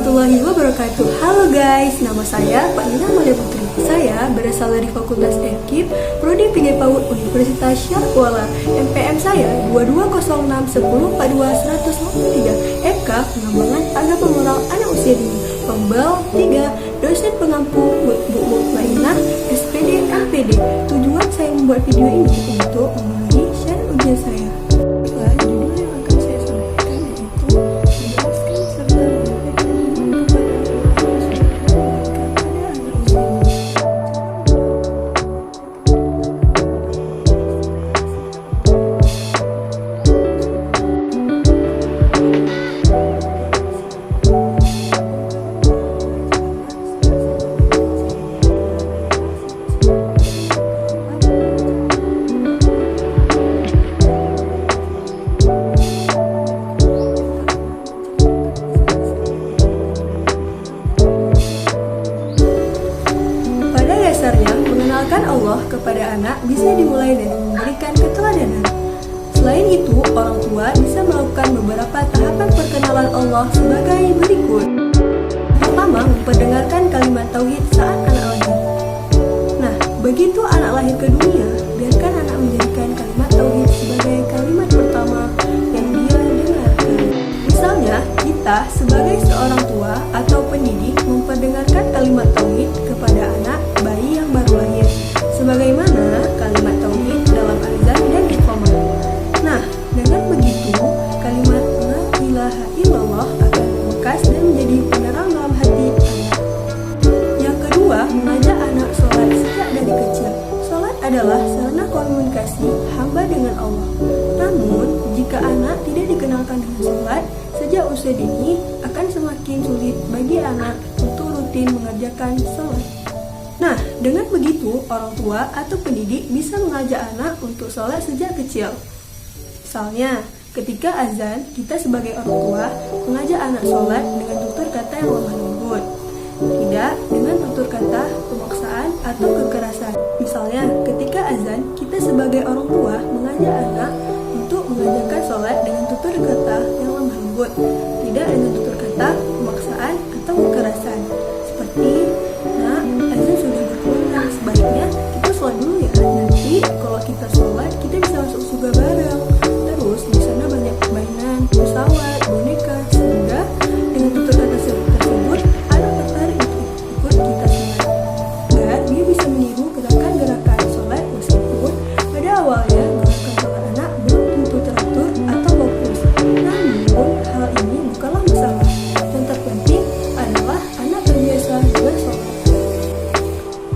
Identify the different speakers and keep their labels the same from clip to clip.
Speaker 1: warahmatullahi wabarakatuh. Halo guys, nama saya Pak Nina Malia Putri. Saya berasal dari Fakultas FKIP, Prodi PG PAUD Universitas Syarq Kuala. MPM saya 220610421083. FK Pengembangan Agama Moral Anak Usia Dini. Pembel 3, dosen pengampu Bu Mutmainah, SPD MPD. Tujuan saya membuat video ini untuk memenuhi syarat ujian saya. Judul yang akan saya sampaikan yaitu menjelaskan serta menyampaikan iman kepada Allah Subhanahu wa Ta'ala pada anak usia dini. Mengenalkan Allah kepada anak bisa dimulai dari memberikan keteladanan. Selain itu, orang tua bisa melakukan beberapa tahapan perkenalan Allah sebagai berikut. Pertama, memperdengarkan kalimat tauhid saat anak lahir. Nah, begitu anak lahir ke dunia, biarkan anak menjadikan kalimat tauhid sebagai kalimat pertama yang dia dengarkan. Misalnya, kita sebagai seorang tua atau pendidik memperdengarkan kalimat tauhid kepada anak bayi yang baru lahir, sebagaimana kalimat tauhid dalam azan dan iqamah. Nah, dengan begitu, kalimat la ilaha illallah akan membekas dan menjadi penerang dalam hati anak. Yang kedua, mengajak anak sholat sejak dari kecil. Sholat adalah sarana komunikasi hamba dengan Allah. Namun, jika anak tidak dikenalkan dengan sholat sejak usia dini, akan semakin sulit bagi anak untuk rutin mengerjakan sholat. Nah, dengan begitu, orang tua atau pendidik bisa mengajak anak untuk sholat sejak kecil. Misalnya, ketika azan, kita sebagai orang tua mengajak anak sholat dengan tutur kata yang lemah lembut, tidak dengan tutur kata pemaksaan atau kekerasan. Misalnya, ketika azan, kita sebagai orang tua mengajak anak untuk mengajarkan sholat dengan tutur kata yang lemah lembut, tidak dengan tutur kata pemaksaan atau kekerasan. Seperti, nah, azan sudah berkumandang, sebaiknya kita sholat dulu ya. Nanti kalau kita sholat, kita bisa masuk surga bareng. Terus di sana banyak mainan, pesawat, boneka, sehingga dengan tutur kata tersebut anak tertarik untuk ikut kita sholat. Dan dia bisa meniru gerakan-gerakan sholat meskipun pada awalnya gerakan sholat anak belum tentu teratur atau fokus. Namun hal ini bukanlah masalah. Yang terpenting adalah anak terbiasa dengan sholat.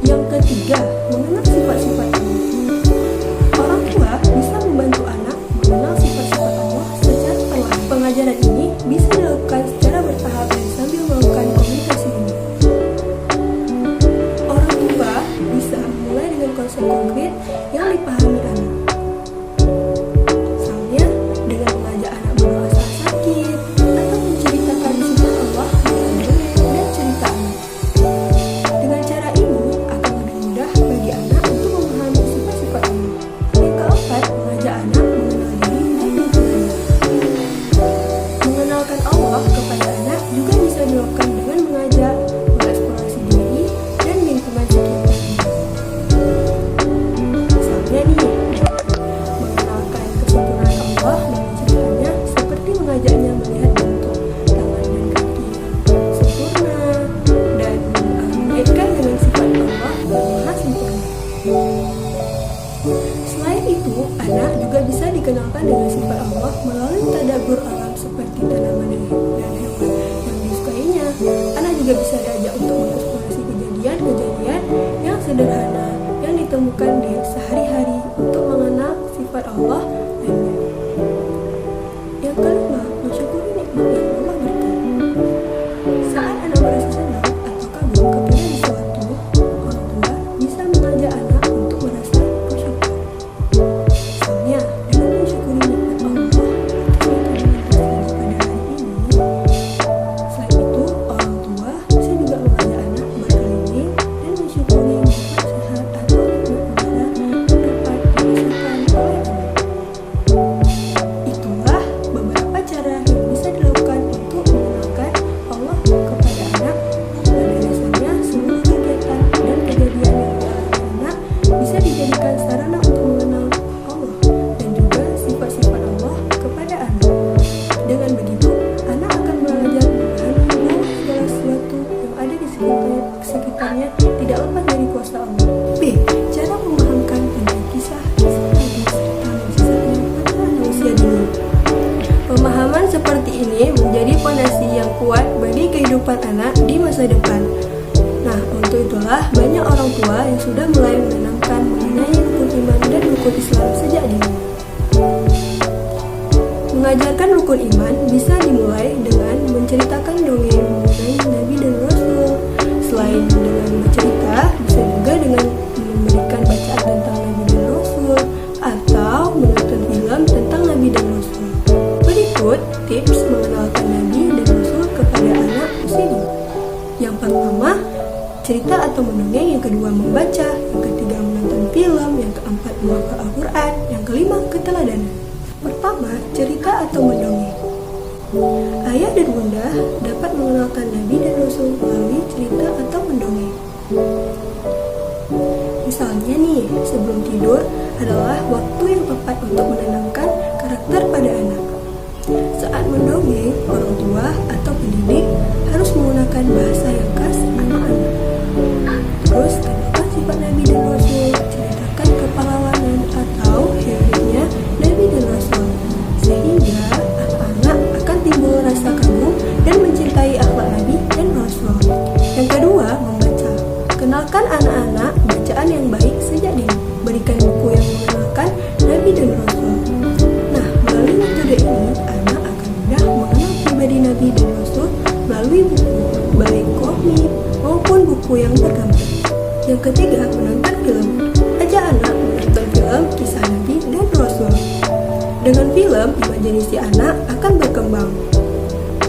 Speaker 1: Yang ketiga, mengenal sifat-sifat Allah. Orang tua bisa membantu anak mengenal sifat-sifat Allah secara perlahan. Pengajaran ini bisa dilakukan secara bertahap dan sambil melakukan komunikasi ini. Orang tua bisa mulai dengan konsep konkret yang dipahami anak. Misalnya, dengan mengajak anak berdoa sakit atau menceritakan sifat Allah dengan dongeng dan cerita anak. Dengan cara ini akan lebih mudah bagi anak untuk memahami sifat-sifat Allah. Yang keempat, mengajak anak mengenal diri dan lingkungannya. Mengenalkan Allah kepada anak juga bisa dilakukan dengan mengajak mengeksplorasi diri dan lingkungan sekitar. Misalnya nih, mengenalkan kesempurnaan Allah dengan ceritanya seperti mengajaknya melihat bentuk tangan dan kaki yang sempurna dan mengaitkan dengan sifat Allah yang maha sempurna. Selain itu, anak juga bisa dikenalkan dengan sifat Allah melalui tadabbur alam seperti tanaman dan hewan yang disukainya. Anak juga bisa diajak untuk mengeksplorasi kejadian-kejadian yang sederhana yang ditemukan di sehari-hari untuk mengenal sifat Allah lainnya. Yang kelima, mensyukuri nikmat yang Allah berikan. Saat anak merasa senang atau kagum kepada sesuatu, orang tua bisa mengajak anak untuk merasa bersyukur. Misalnya, dengan mensyukuri nikmat Allah atas nikmat yang terjadi pada hari ini. Selain itu, orang tua bisa juga mengajak anak berkeliling dan mensyukuri nikmat kuat bagi kehidupan anak di masa depan. Nah, untuk itulah banyak orang tua yang sudah mulai menanamkan mengenai rukun iman dan rukun Islam sejak dini. Mengajarkan rukun iman bisa dimulai dengan menceritakan dongeng mengenai Nabi dan Rasul. Selain dengan bercerita, bisa juga dengan memberikan bacaan tentang Nabi dan Rasul atau menonton film tentang Nabi dan Rasul. Berikut tips mengenalkan Nabi dan Rasul kepada anak usia dini. Yang pertama, cerita atau mendongeng. Yang kedua, membaca. Yang ketiga, menonton film. Yang keempat, menghafal Al-Quran. Yang kelima, keteladanan. Pertama, cerita atau mendongeng. Ayah dan bunda dapat mengenalkan Nabi dan Rasul melalui cerita atau mendongeng. Misalnya nih, sebelum tidur adalah waktu yang tepat untuk menanamkan karakter pada anak. Saat mendongeng, orang tua atau pendidik harus menggunakan bahasa yang khas anak-anak. Terus, kenalkan sifat Nabi dan Rasul, ceritakan kepahlawanan atau heroiknya Nabi dan Rasul, sehingga anak-anak akan timbul rasa kagum dan mencintai akhlak Nabi dan Rasul. Yang kedua, membaca. Kenalkan anak-anak bacaan yang baik sejak dini. Berikan buku yang mengenalkan Nabi dan Rasul. Nah, melalui metode ini, anak akan mudah mengenal pribadi Nabi dan Rasul melalui buku, baik komik maupun buku yang bergambar. Yang ketiga, menonton film. Ajak anak menonton film kisah Nabi dan Rasul. Dengan film, imajinasi anak akan berkembang.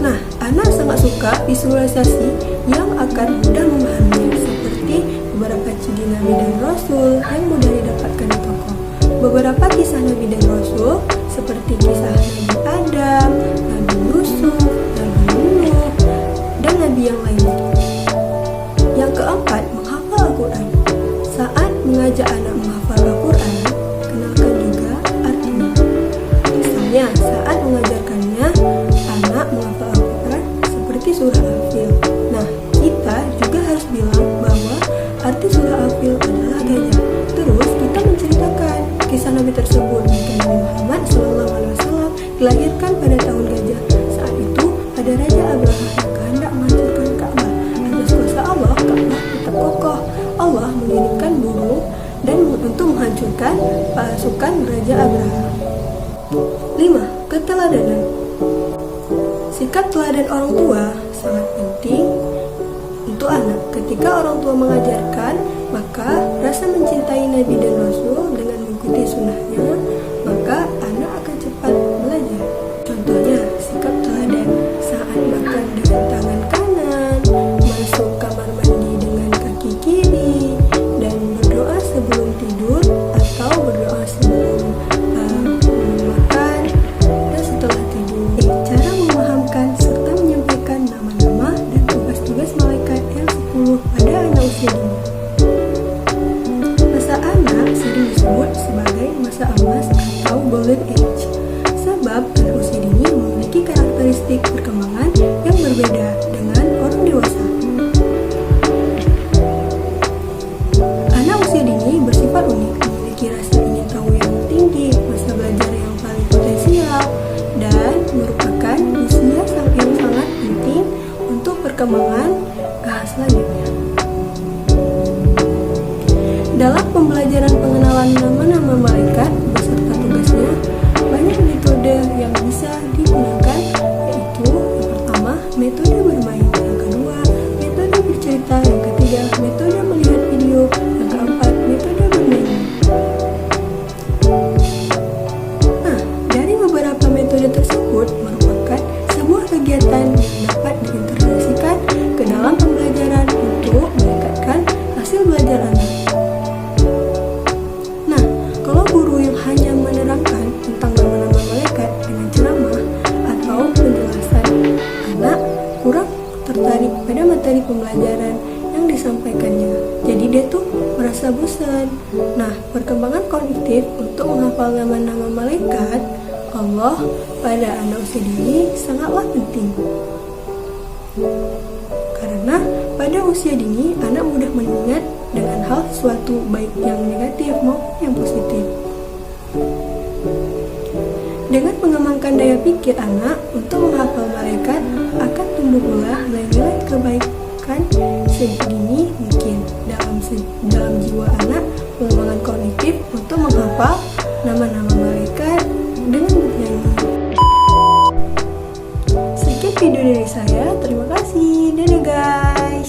Speaker 1: Nah, anak sangat suka visualisasi yang akan mudah memahaminya, seperti beberapa ciri Nabi dan Rasul yang mudah didapatkan di toko. Beberapa kisah Nabi dan Rasul seperti kisah Nabi Adam, Nabi Yusuf, Nabi Nuh, dan Nabi yang lainnya. Yang keempat, menghafal Al-Quran. Saat mengajak anak menghafal Al-Quran, kenalkan juga artinya. Misalnya, saat mengajarkannya anak menghafal Al-Quran seperti surah Al-Fil. Nah, kita juga harus bilang bahwa arti surah Al-Fil adalah gajah. Terus kita menceritakan kisah Nabi tersebut. Jika Nabi Muhammad SAW dilahirkan pada tahun gajah. Saat itu ada Raja Abraha yang kehendak menghancurkan Ka'bah. Atas kuasa Allah, Ka'bah tetap kokoh. Allah mengirimkan burung dan untuk menghancurkan pasukan Raja Abraha. 5. Keteladanan. Sikap teladan orang tua sangat penting untuk anak. Ketika orang tua mengajarkan, maka rasa mencintai Nabi dan Rasul dengan mengikuti sunnahnya, maka anak akan cepat belajar. Contohnya, sikap teladan saat makan dengan tangan kanan, masuk kamar mandi dengan kaki kiri, dan berdoa sebelum tidur atau berdoa sebelum makan dan setelah tidur. Cara memahamkan serta menyampaikan nama-nama dan tugas-tugas malaikat yang 10 pada anak usia dini. Masa anak sering disebut sebagai masa emas atau golden age, sebab anak usia dini memiliki karakteristik perkembangan yang berbeda dengan orang dewasa. Anak usia dini bersifat unik, memiliki rasa ingin tahu yang tinggi, masa belajar yang paling potensial, dan merupakan usia yang sangat penting untuk perkembangan selanjutnya. Dalam pembelajaran pengenalan nama-nama malaikat beserta tugasnya, banyak metode yang bisa digunakan, yaitu yang pertama, metode bermain, yang kedua, metode bercerita, yang ketiga, metode melihat video, yang keempat, metode bernyanyi. Nah, dari beberapa metode tersebut merupakan sebuah kegiatan yang dapat diintegrasikan ke dalam pembelajaran untuk meningkatkan hasil belajar anak. Nah, kalau guru yang hanya menerangkan tentang nama-nama malaikat dengan ceramah atau penjelasan, anak kurang tertarik pada materi pembelajaran yang disampaikannya. Jadi dia tuh merasa bosan. Nah, perkembangan kognitif untuk menghafal nama-nama malaikat Allah pada anak usia dini sangatlah penting. Karena pada usia dini anak mudah mengingat dengan hal sesuatu baik yang negatif maupun yang positif. Dengan mengembangkan daya pikir anak untuk menghafal malaikat akan tumbuh begini mungkin dalam jiwa anak pengembangan kognitif untuk menghafal nama-nama malaikat dengan bernyanyi. Sekian video dari saya, terima kasih, dadah guys.